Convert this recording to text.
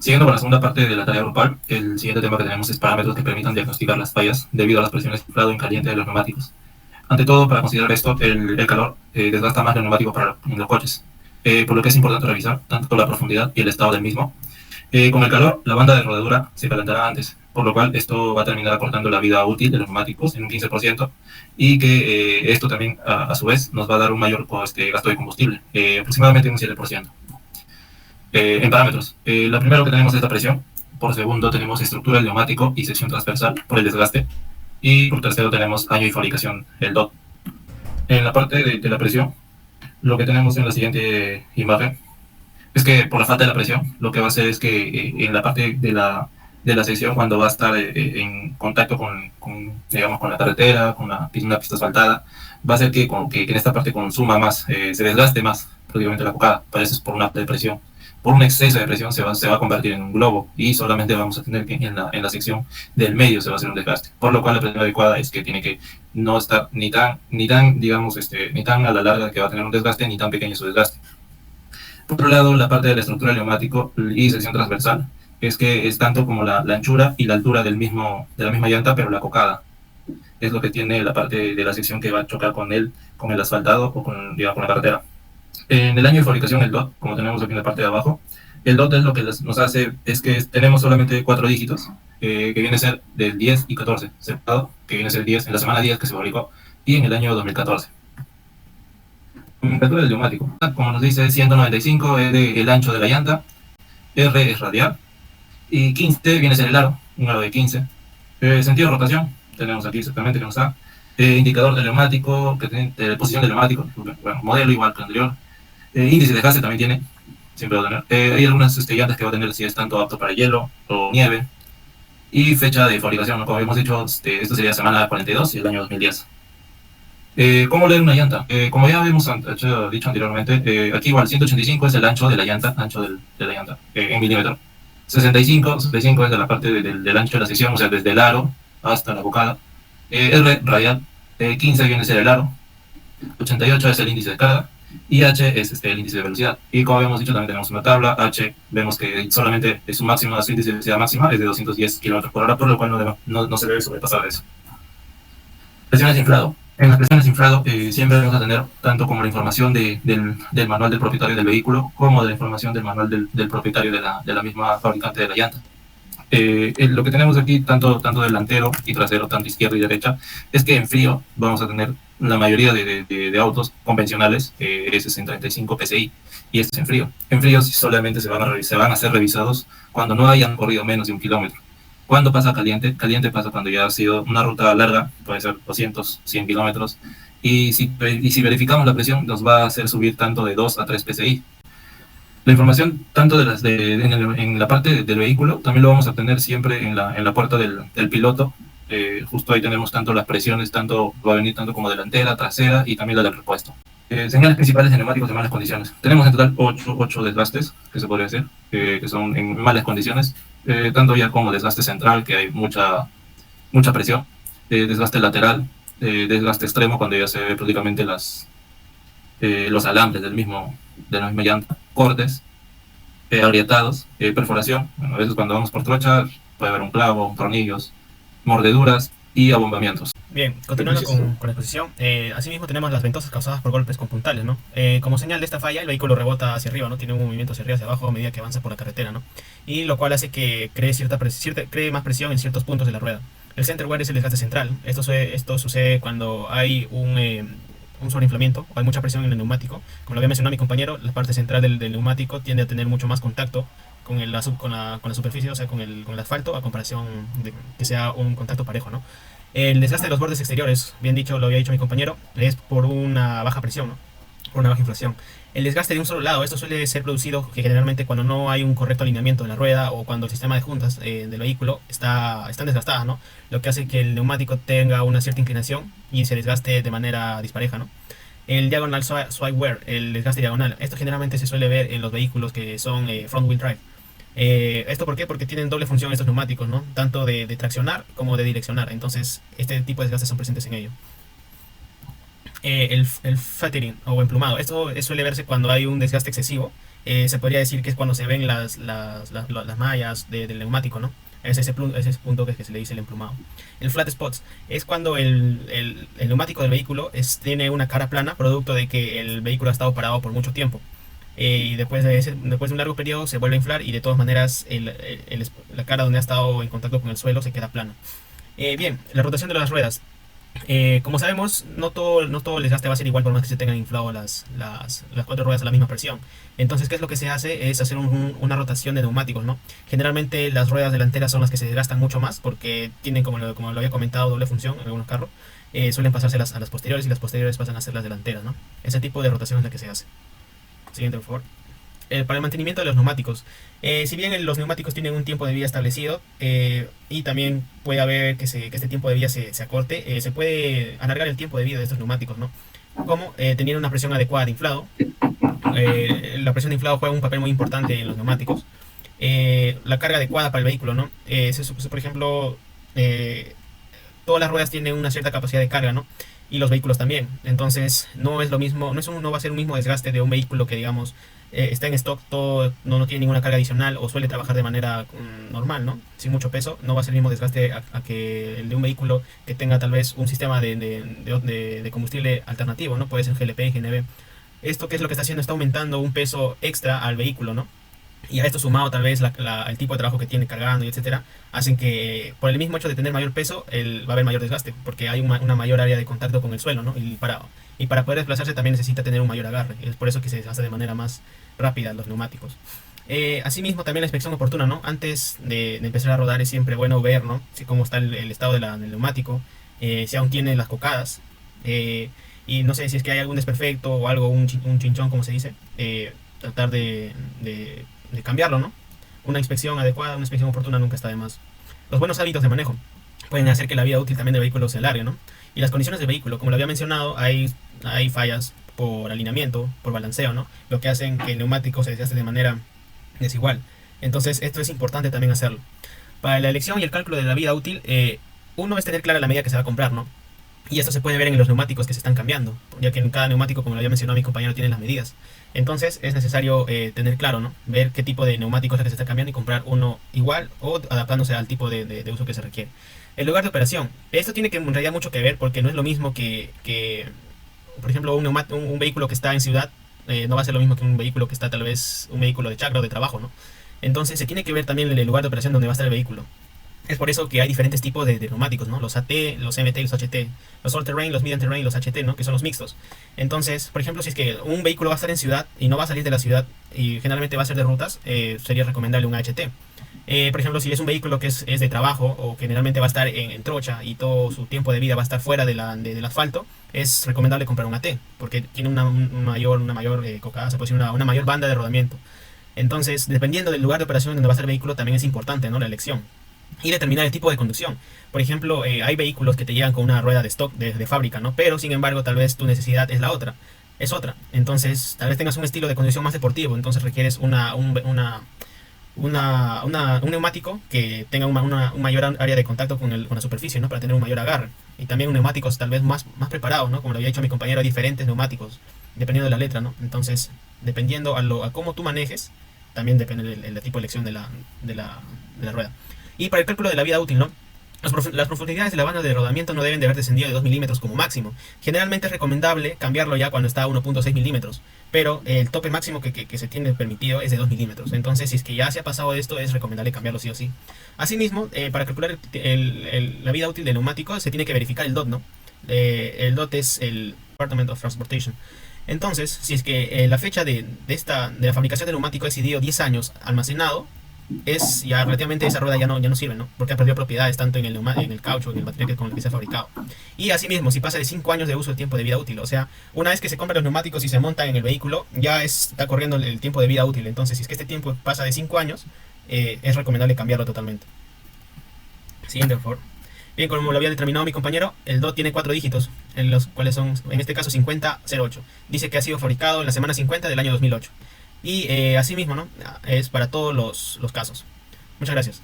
Siguiendo con la segunda parte de la tarea grupal, el siguiente tema que tenemos es parámetros que permitan diagnosticar las fallas debido a las presiones inflado y caliente de los neumáticos. Ante todo, para considerar esto, el calor desgasta más el neumático en los coches, por lo que es importante revisar tanto la profundidad y el estado del mismo. Con el calor, la banda de rodadura se calentará antes, por lo cual esto va a terminar acortando la vida útil de los neumáticos en un 15%, y que esto también, a su vez, nos va a dar un mayor gasto de combustible, aproximadamente un 7%. En parámetros, lo primero que tenemos es la presión. Por segundo tenemos estructura del neumático y sección transversal por el desgaste. Y por tercero tenemos año y fabricación, el DOT. En la parte de la presión, lo que tenemos en la siguiente imagen es que por la falta de la presión, lo que va a hacer es que en la parte de la sección, cuando va a estar en contacto digamos, con la carretera, con una pista asfaltada, va a hacer que en esta parte consuma más, se desgaste más prácticamente la cocada. Para eso es por una presión. Por un exceso de presión se va a convertir en un globo, y solamente vamos a tener que en la sección del medio se va a hacer un desgaste. Por lo cual la presión adecuada es que tiene que no estar ni tan digamos, ni tan a la larga que va a tener un desgaste, ni tan pequeño su desgaste. Por otro lado, la parte de la estructura del neumático y sección transversal es que es tanto como la anchura y la altura de la misma llanta, pero la cocada. Es lo que tiene la parte de la sección que va a chocar con el asfaltado o digamos, con la carretera. En el año de fabricación, el DOT, como tenemos aquí en la parte de abajo, el DOT es lo que nos hace, es que tenemos solamente 4 dígitos, que viene a ser del 10 y 14, separado, que viene a ser 10 en la semana 10 que se fabricó, y en el año 2014. Temperatura del neumático, como nos dice, 195 es el ancho de la llanta, R es radial, y 15 viene a ser el aro, un aro de 15. Sentido de rotación, tenemos aquí exactamente que nos da. Indicador del neumático, de posición del neumático, bueno, modelo igual que el anterior. Índice de desgaste también tiene, siempre va a tener. Hay algunas llantas que va a tener si es tanto apto para hielo o nieve. Y fecha de fabricación, ¿no? Como habíamos dicho, esto sería semana 42 y el año 2010. ¿Cómo leer una llanta? Como ya habíamos dicho anteriormente, aquí igual 185 es el ancho de la llanta, en milímetros. 65 es de la parte del ancho de la sección, o sea, desde el aro hasta la bocada. R radial, 15 viene a ser el aro, 88 es el índice de carga, y H es el índice de velocidad. Y como habíamos dicho, también tenemos una tabla. H, vemos que solamente su índice de velocidad máxima es de 210 km por hora, por lo cual no se debe sobrepasar de eso. Presiones de inflado. En las presiones de inflado siempre vamos a tener tanto como la información del manual del propietario del vehículo, como de la información del manual del propietario de la misma fabricante de la llanta. Lo que tenemos aquí, tanto delantero y trasero, tanto izquierda y derecha, es que en frío vamos a tener la mayoría de autos convencionales es en 35 PSI, y esto es en frío. En frío solamente se van a ser revisados cuando no hayan corrido menos de 1 kilómetro. ¿Cuándo pasa caliente? Caliente pasa cuando ya ha sido una ruta larga, puede ser 200, 100 kilómetros, y si verificamos la presión, nos va a hacer subir tanto de 2 a 3 PSI. La información tanto en la parte del vehículo también lo vamos a tener siempre en la puerta del piloto. Justo ahí tenemos tanto las presiones, va a venir tanto como delantera, trasera y también la del repuesto. Señales principales de neumáticos de malas condiciones. Tenemos en total 8 desgastes que se podría decir, que son en malas condiciones, tanto ya como desgaste central, que hay mucha presión, desgaste lateral, desgaste extremo, cuando ya se ve prácticamente los alambres de la misma llanta, cortes, agrietados, perforación. Bueno, a veces cuando vamos por trocha puede haber un clavo, tornillos, mordeduras y abombamientos. Bien, continuando con la exposición, asimismo tenemos las ventosas causadas por golpes con puntales, ¿no? Como señal de esta falla, el vehículo rebota hacia arriba, ¿no? Tiene un movimiento hacia arriba, hacia abajo a medida que avanza por la carretera, ¿no? Y lo cual hace que cree más presión en ciertos puntos de la rueda. El center wear es el desgaste central. Esto sucede cuando hay un sobreinflamiento o hay mucha presión en el neumático. Como lo había mencionado mi compañero, la parte central del neumático tiende a tener mucho más contacto con la superficie, o sea, con el asfalto, a comparación de que sea un contacto parejo, ¿no? El desgaste de los bordes exteriores, bien dicho, lo había dicho mi compañero, es por una baja presión, ¿no? Por una baja inflación. El desgaste de un solo lado, esto suele ser producido generalmente cuando no hay un correcto alineamiento de la rueda, o cuando el sistema de juntas del vehículo están desgastadas, ¿no? Lo que hace que el neumático tenga una cierta inclinación y se desgaste de manera dispareja, ¿no? El diagonal swipe wear, el desgaste diagonal, esto generalmente se suele ver en los vehículos que son front wheel drive. ¿Esto por qué? Porque tienen doble función estos neumáticos, ¿no? Tanto de traccionar como de direccionar. Entonces, este tipo de desgastes son presentes en ello. El feathering o emplumado. Esto suele verse cuando hay un desgaste excesivo se podría decir que es cuando se ven las mallas del neumático, ¿no? Es ese punto que se le dice el emplumado. El flat spots es cuando el neumático del vehículo tiene una cara plana, producto de que el vehículo ha estado parado por mucho tiempo. Y después de un largo periodo se vuelve a inflar y de todas maneras la cara donde ha estado en contacto con el suelo se queda plana. Bien, la rotación de las ruedas. Como sabemos, no todo el desgaste va a ser igual por más que se tengan inflado las cuatro ruedas a la misma presión. Entonces, ¿qué es lo que se hace? Es hacer una rotación de neumáticos, ¿no? Generalmente las ruedas delanteras son las que se desgastan mucho más porque tienen, como lo había comentado, doble función en algunos carros. Suelen pasárselas a las posteriores y las posteriores pasan a ser las delanteras, ¿no? Ese tipo de rotación es la que se hace. Siguiente, por favor. Para el mantenimiento de los neumáticos. Si bien los neumáticos tienen un tiempo de vida establecido y también puede haber que este tiempo de vida se acorte, se puede alargar el tiempo de vida de estos neumáticos, ¿no? Como teniendo una presión adecuada de inflado. La presión de inflado juega un papel muy importante en los neumáticos. La carga adecuada para el vehículo, ¿no? Por ejemplo, todas las ruedas tienen una cierta capacidad de carga, ¿no? Y los vehículos también. Entonces no es lo mismo, no va a ser un mismo desgaste de un vehículo que, digamos, está en stock, no tiene ninguna carga adicional o suele trabajar de manera normal, ¿no? Sin mucho peso. No va a ser el mismo desgaste a que el de un vehículo que tenga tal vez un sistema de combustible alternativo, ¿no? Puede ser GLP, GNV. Esto, ¿qué es lo que está haciendo? Está aumentando un peso extra al vehículo, ¿no? Y a esto sumado tal vez el tipo de trabajo que tiene cargando y etcétera, hacen que por el mismo hecho de tener mayor peso, va a haber mayor desgaste, porque hay una mayor área de contacto con el suelo, ¿no? Y para poder desplazarse también necesita tener un mayor agarre. Es por eso que se desgasta de manera más rápida los neumáticos. Asimismo, también la inspección oportuna, ¿no? Antes de empezar a rodar es siempre bueno ver, ¿no? Cómo está el estado del neumático, si aún tiene las cocadas, y no sé si es que hay algún desperfecto o algo, un chinchón, como se dice, tratar de cambiarlo, ¿no? Una inspección adecuada, una inspección oportuna nunca está de más. Los buenos hábitos de manejo pueden hacer que la vida útil también del vehículo se alargue, ¿no? Y las condiciones del vehículo, como lo había mencionado, hay fallas por alineamiento, por balanceo, ¿no? Lo que hacen que el neumático se desgaste de manera desigual. Entonces, esto es importante también hacerlo. Para la elección y el cálculo de la vida útil, uno es tener clara la medida que se va a comprar, ¿no? Y esto se puede ver en los neumáticos que se están cambiando, ya que en cada neumático, como lo había mencionado mi compañero, tiene las medidas. Entonces es necesario tener claro, ¿no? Ver qué tipo de neumáticos es el que se está cambiando y comprar uno igual o adaptándose al tipo de uso que se requiere. El lugar de operación. Esto tiene en realidad mucho que ver porque no es lo mismo que por ejemplo, un vehículo que está en ciudad no va a ser lo mismo que un vehículo que está tal vez un vehículo de chacra o de trabajo, ¿no? Entonces se tiene que ver también el lugar de operación donde va a estar el vehículo. Es por eso que hay diferentes tipos de neumáticos, ¿no? Los AT, los MT y los HT. Los all terrain, los medium terrain y los HT, ¿no? Que son los mixtos. Entonces, por ejemplo, si es que un vehículo va a estar en ciudad y no va a salir de la ciudad y generalmente va a ser de rutas, sería recomendable un HT. Por ejemplo, si es un vehículo que es de trabajo o generalmente va a estar en trocha y todo su tiempo de vida va a estar fuera del asfalto, es recomendable comprar un AT porque tiene una mayor cocada, se puede decir una mayor banda de rodamiento. Entonces, dependiendo del lugar de operación donde va a estar el vehículo, también es importante, ¿no? La elección. Y determinar el tipo de conducción. Por ejemplo, hay vehículos que te llegan con una rueda de stock de fábrica, ¿no? Pero sin embargo, tal vez tu necesidad es otra. Entonces, tal vez tengas un estilo de conducción más deportivo. Entonces requieres un neumático que tenga un mayor área de contacto con la superficie, ¿no? Para tener un mayor agarre. Y también un neumático tal vez más preparado, ¿no? Como lo había dicho mi compañero, hay diferentes neumáticos, dependiendo de la letra, ¿no? Entonces, dependiendo a cómo tú manejes, también depende del tipo de elección de la rueda. Y para el cálculo de la vida útil, ¿no? Las profundidades de la banda de rodamiento no deben de haber descendido de 2 milímetros como máximo. Generalmente es recomendable cambiarlo ya cuando está a 1.6 milímetros, pero el tope máximo que se tiene permitido es de 2 milímetros. Entonces, si es que ya se ha pasado de esto, es recomendable cambiarlo sí o sí. Asimismo, para calcular la vida útil del neumático, se tiene que verificar el DOT, ¿no? El DOT es el Department of Transportation. Entonces, si es que la fecha de la fabricación del neumático excedió 10 años almacenado, ya relativamente esa rueda ya no sirve, ¿no? Porque ha perdido propiedades tanto en el caucho, en el material con el que se ha fabricado. Y asimismo, si pasa de 5 años de uso el tiempo de vida útil, o sea, una vez que se compran los neumáticos y se montan en el vehículo, ya está corriendo el tiempo de vida útil. Entonces, si es que este tiempo pasa de 5 años, es recomendable cambiarlo totalmente. Siguiente, por favor. Bien, como lo había determinado mi compañero, el DOT tiene 4 dígitos, en los cuales son, en este caso, 5008. Dice que ha sido fabricado en la semana 50 del año 2008. Y asimismo, ¿no? Es para todos los casos. Muchas gracias.